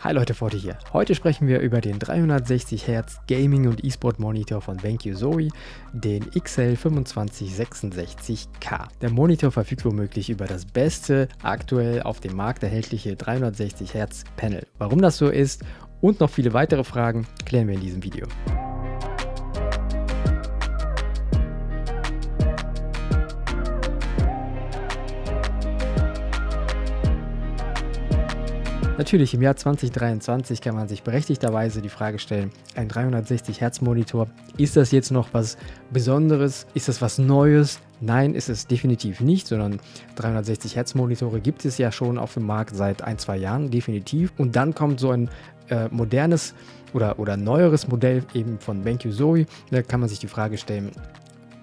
Hi Leute, Forti hier. Heute sprechen wir über den 360 Hz Gaming- und E-Sport Monitor von BenQ Zowie, den XL2566K. Der Monitor verfügt womöglich über das beste, aktuell auf dem Markt erhältliche 360 Hz Panel. Warum das so ist und noch viele weitere Fragen klären wir in diesem Video. Natürlich, im Jahr 2023 kann man sich berechtigterweise die Frage stellen, ein 360 Hz Monitor, ist das jetzt noch was Besonderes? Ist das was Neues? Nein, ist es definitiv nicht, sondern 360 Hz Monitore gibt es ja schon auf dem Markt seit 1-2 Jahren, definitiv. Und dann kommt so ein modernes oder neueres Modell eben von BenQ Zowie. Da kann man sich die Frage stellen,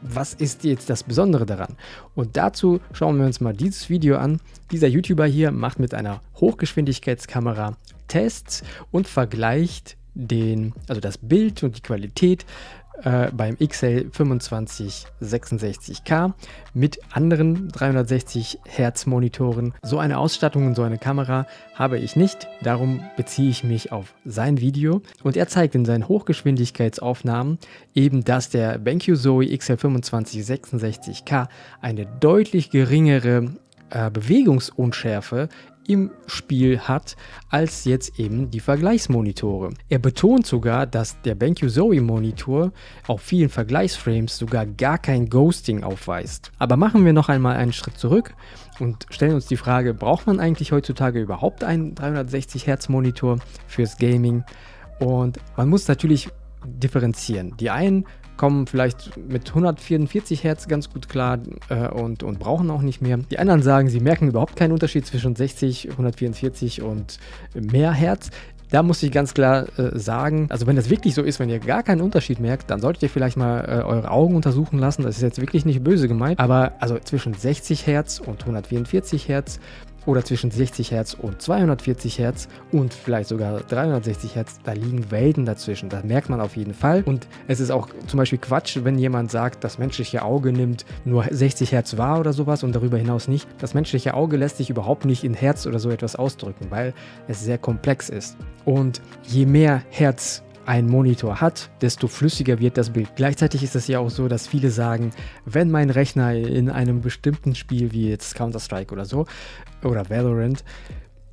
was ist jetzt das Besondere daran? Und dazu schauen wir uns mal dieses Video an. Dieser YouTuber hier macht mit einer Hochgeschwindigkeitskamera Tests und vergleicht das Bild und die Qualität beim XL2566K mit anderen 360 Hz Monitoren. So eine Ausstattung und so eine Kamera habe ich nicht, darum beziehe ich mich auf sein Video und er zeigt in seinen Hochgeschwindigkeitsaufnahmen eben, dass der BenQ Zowie XL2566K eine deutlich geringere Bewegungsunschärfe im Spiel hat, als jetzt eben die Vergleichsmonitore. Er betont sogar, dass der BenQ Zowie Monitor auf vielen Vergleichsframes sogar gar kein Ghosting aufweist. Aber machen wir noch einmal einen Schritt zurück und stellen uns die Frage, braucht man eigentlich heutzutage überhaupt einen 360 Hz Monitor fürs Gaming? Und man muss natürlich differenzieren. Die einen kommen vielleicht mit 144 Hertz ganz gut klar und brauchen auch nicht mehr. Die anderen sagen, sie merken überhaupt keinen Unterschied zwischen 60, 144 und mehr Hertz. Da muss ich ganz klar sagen, also wenn das wirklich so ist, wenn ihr gar keinen Unterschied merkt, dann solltet ihr vielleicht mal eure Augen untersuchen lassen. Das ist jetzt wirklich nicht böse gemeint, aber also zwischen 60 Hertz und 144 Hertz oder zwischen 60 Hertz und 240 Hertz und vielleicht sogar 360 Hertz, da liegen Welten dazwischen. Das merkt man auf jeden Fall. Und es ist auch zum Beispiel Quatsch, wenn jemand sagt, das menschliche Auge nimmt nur 60 Hertz wahr oder sowas und darüber hinaus nicht. Das menschliche Auge lässt sich überhaupt nicht in Hertz oder so etwas ausdrücken, weil es sehr komplex ist. Und je mehr Hertz ein Monitor hat, desto flüssiger wird das Bild. Gleichzeitig ist es ja auch so, dass viele sagen, wenn mein Rechner in einem bestimmten Spiel wie jetzt Counter-Strike oder so oder Valorant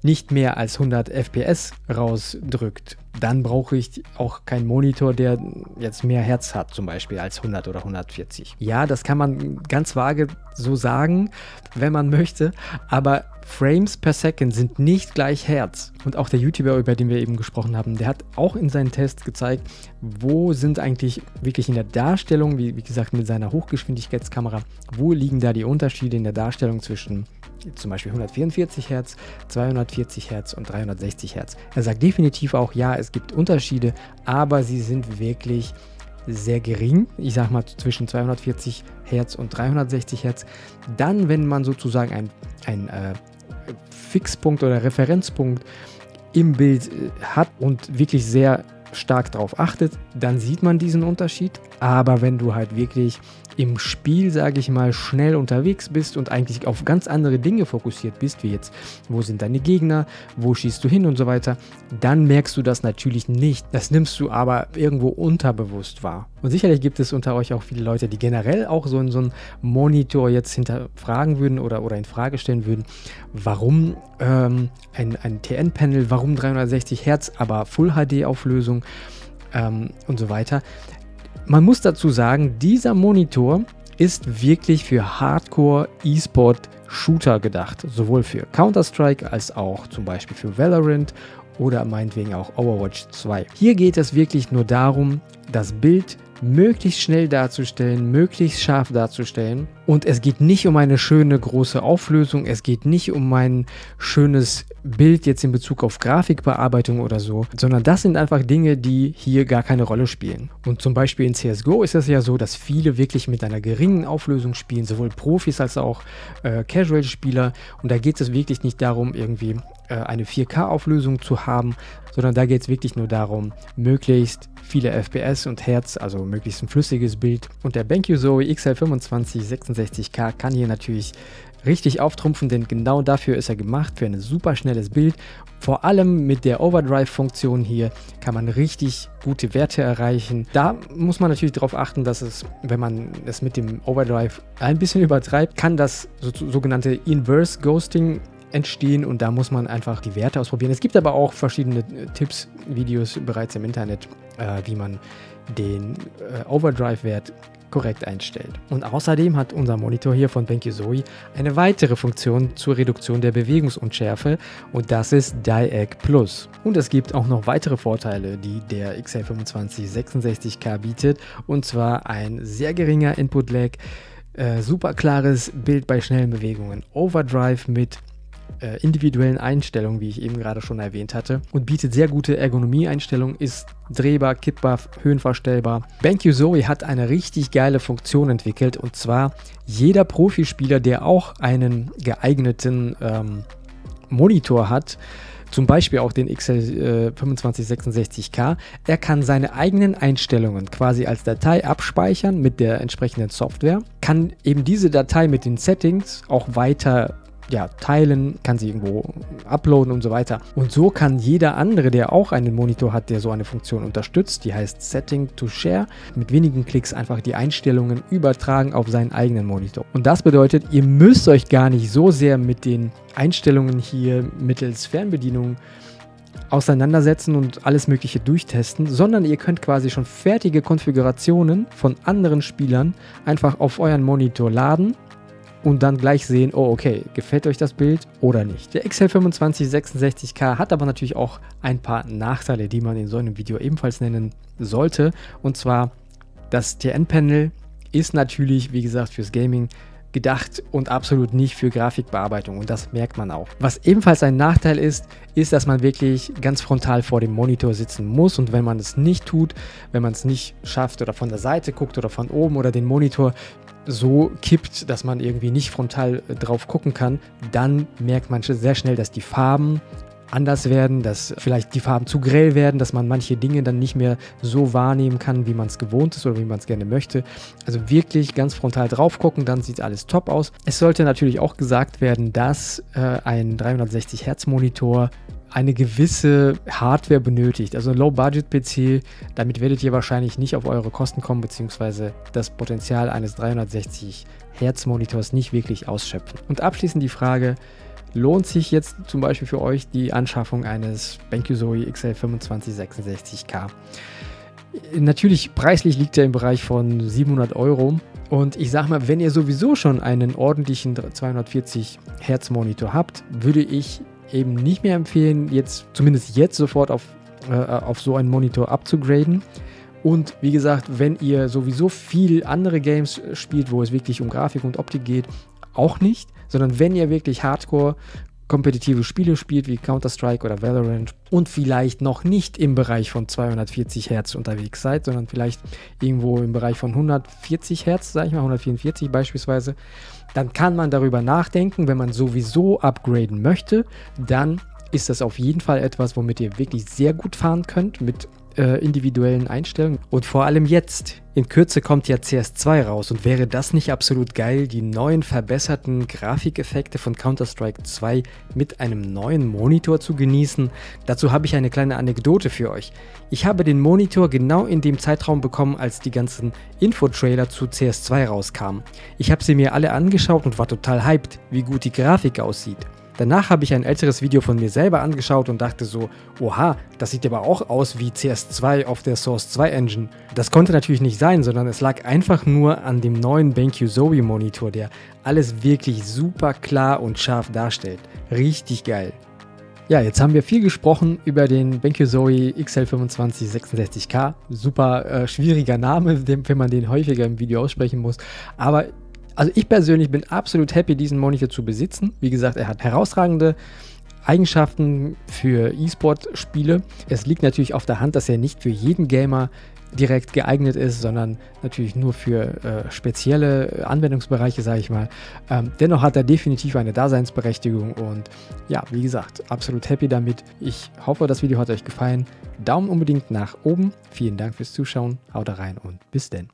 nicht mehr als 100 FPS rausdrückt, dann brauche ich auch keinen Monitor, der jetzt mehr Hertz hat, zum Beispiel als 100 oder 140. Ja, das kann man ganz vage so sagen, wenn man möchte, aber Frames per Second sind nicht gleich Hertz. Und auch der YouTuber, über den wir eben gesprochen haben, der hat auch in seinen Tests gezeigt, wo sind eigentlich wirklich in der Darstellung, wie gesagt mit seiner Hochgeschwindigkeitskamera, wo liegen da die Unterschiede in der Darstellung zwischen zum Beispiel 144 Hertz, 240 Hertz und 360 Hertz. Er sagt definitiv auch, ja, es gibt Unterschiede, aber sie sind wirklich sehr gering. Ich sag mal zwischen 240 Hertz und 360 Hertz. Dann, wenn man sozusagen ein Fixpunkt oder Referenzpunkt im Bild hat und wirklich sehr stark darauf achtet, dann sieht man diesen Unterschied. Aber wenn du halt wirklich im Spiel, sage ich mal, schnell unterwegs bist und eigentlich auf ganz andere Dinge fokussiert bist, wie jetzt, wo sind deine Gegner, wo schießt du hin und so weiter, dann merkst du das natürlich nicht. Das nimmst du aber irgendwo unterbewusst wahr. Und sicherlich gibt es unter euch auch viele Leute, die generell auch so einen Monitor jetzt hinterfragen würden oder in Frage stellen würden, warum ein TN-Panel, warum 360 Hertz, aber Full-HD-Auflösung und so weiter. Man muss dazu sagen, dieser Monitor ist wirklich für Hardcore-E-Sport-Shooter gedacht. Sowohl für Counter-Strike als auch zum Beispiel für Valorant oder meinetwegen auch Overwatch 2. Hier geht es wirklich nur darum, das Bild möglichst schnell darzustellen, möglichst scharf darzustellen. Und es geht nicht um eine schöne große Auflösung, es geht nicht um ein schönes Bild jetzt in Bezug auf Grafikbearbeitung oder so, sondern das sind einfach Dinge, die hier gar keine Rolle spielen. Und zum Beispiel in CSGO ist es ja so, dass viele wirklich mit einer geringen Auflösung spielen, sowohl Profis als auch Casual-Spieler. Und da geht es wirklich nicht darum, irgendwie eine 4K-Auflösung zu haben, sondern da geht es wirklich nur darum, möglichst viele FPS und Hertz, also möglichst ein flüssiges Bild. Und der BenQ Zowie XL2566K kann hier natürlich richtig auftrumpfen, denn genau dafür ist er gemacht, für ein super schnelles Bild. Vor allem mit der Overdrive-Funktion hier kann man richtig gute Werte erreichen. Da muss man natürlich darauf achten, dass es, wenn man es mit dem Overdrive ein bisschen übertreibt, kann das sogenannte Inverse Ghosting entstehen und da muss man einfach die Werte ausprobieren. Es gibt aber auch verschiedene Tipps, Videos bereits im Internet, wie man den Overdrive-Wert korrekt einstellt. Und außerdem hat unser Monitor hier von BenQ Zoe eine weitere Funktion zur Reduktion der Bewegungsunschärfe und das ist DiEC Plus. Und es gibt auch noch weitere Vorteile, die der XL25-66K bietet, und zwar ein sehr geringer Input-Lag, super klares Bild bei schnellen Bewegungen, Overdrive mit individuellen Einstellungen, wie ich eben gerade schon erwähnt hatte, und bietet sehr gute Ergonomie-Einstellungen, ist drehbar, kippbar, höhenverstellbar. BenQ Zoe hat eine richtig geile Funktion entwickelt, und zwar jeder Profispieler, der auch einen geeigneten Monitor hat, zum Beispiel auch den XL25-66K, er kann seine eigenen Einstellungen quasi als Datei abspeichern mit der entsprechenden Software, kann eben diese Datei mit den Settings auch weiter teilen, kann sie irgendwo uploaden und so weiter. Und so kann jeder andere, der auch einen Monitor hat, der so eine Funktion unterstützt, die heißt Setting to Share, mit wenigen Klicks einfach die Einstellungen übertragen auf seinen eigenen Monitor. Und das bedeutet, ihr müsst euch gar nicht so sehr mit den Einstellungen hier mittels Fernbedienung auseinandersetzen und alles Mögliche durchtesten, sondern ihr könnt quasi schon fertige Konfigurationen von anderen Spielern einfach auf euren Monitor laden und dann gleich sehen, oh okay, gefällt euch das Bild oder nicht. Der XL25-66K hat aber natürlich auch ein paar Nachteile, die man in so einem Video ebenfalls nennen sollte. Und zwar, das TN-Panel ist natürlich, wie gesagt, fürs Gaming gedacht und absolut nicht für Grafikbearbeitung, und das merkt man auch. Was ebenfalls ein Nachteil ist, dass man wirklich ganz frontal vor dem Monitor sitzen muss, und wenn man es nicht tut, wenn man es nicht schafft oder von der Seite guckt oder von oben oder den Monitor so kippt, dass man irgendwie nicht frontal drauf gucken kann, dann merkt man sehr schnell, dass die Farben anders werden, dass vielleicht die Farben zu grell werden, dass man manche Dinge dann nicht mehr so wahrnehmen kann, wie man es gewohnt ist oder wie man es gerne möchte. Also wirklich ganz frontal drauf gucken, dann sieht alles top aus. Es sollte natürlich auch gesagt werden, dass ein 360 Hertz Monitor eine gewisse Hardware benötigt. Also ein Low-Budget-PC, damit werdet ihr wahrscheinlich nicht auf eure Kosten kommen, beziehungsweise das Potenzial eines 360 Hertz Monitors nicht wirklich ausschöpfen. Und abschließend die Frage, lohnt sich jetzt zum Beispiel für euch die Anschaffung eines BenQ Zoe XL25-66K? Natürlich, preislich liegt er im Bereich von 700 €. Und ich sag mal, wenn ihr sowieso schon einen ordentlichen 240 Hertz Monitor habt, würde ich eben nicht mehr empfehlen, zumindest jetzt sofort auf so einen Monitor abzugraden. Und wie gesagt, wenn ihr sowieso viel andere Games spielt, wo es wirklich um Grafik und Optik geht, auch nicht, sondern wenn ihr wirklich Hardcore kompetitive Spiele spielt, wie Counter-Strike oder Valorant, und vielleicht noch nicht im Bereich von 240 Hertz unterwegs seid, sondern vielleicht irgendwo im Bereich von 140 Hertz, sage ich mal, 144 beispielsweise, dann kann man darüber nachdenken. Wenn man sowieso upgraden möchte, dann ist das auf jeden Fall etwas, womit ihr wirklich sehr gut fahren könnt, mit individuellen Einstellungen. Und vor allem jetzt, in Kürze kommt ja CS2 raus, und wäre das nicht absolut geil, die neuen verbesserten Grafikeffekte von Counter-Strike 2 mit einem neuen Monitor zu genießen? Dazu habe ich eine kleine Anekdote für euch. Ich habe den Monitor genau in dem Zeitraum bekommen, als die ganzen Infotrailer zu CS2 rauskamen. Ich habe sie mir alle angeschaut und war total hyped, wie gut die Grafik aussieht. Danach habe ich ein älteres Video von mir selber angeschaut und dachte so, oha, das sieht aber auch aus wie CS2 auf der Source 2 Engine. Das konnte natürlich nicht sein, sondern es lag einfach nur an dem neuen BenQ Zoe Monitor, der alles wirklich super klar und scharf darstellt. Richtig geil. Ja, jetzt haben wir viel gesprochen über den BenQ Zoe XL25-66K. Super schwieriger Name, wenn man den häufiger im Video aussprechen muss, aber also ich persönlich bin absolut happy, diesen Monitor zu besitzen. Wie gesagt, er hat herausragende Eigenschaften für E-Sport-Spiele. Es liegt natürlich auf der Hand, dass er nicht für jeden Gamer direkt geeignet ist, sondern natürlich nur für spezielle Anwendungsbereiche, sage ich mal. Dennoch hat er definitiv eine Daseinsberechtigung und ja, wie gesagt, absolut happy damit. Ich hoffe, das Video hat euch gefallen. Daumen unbedingt nach oben. Vielen Dank fürs Zuschauen. Haut rein und bis denn.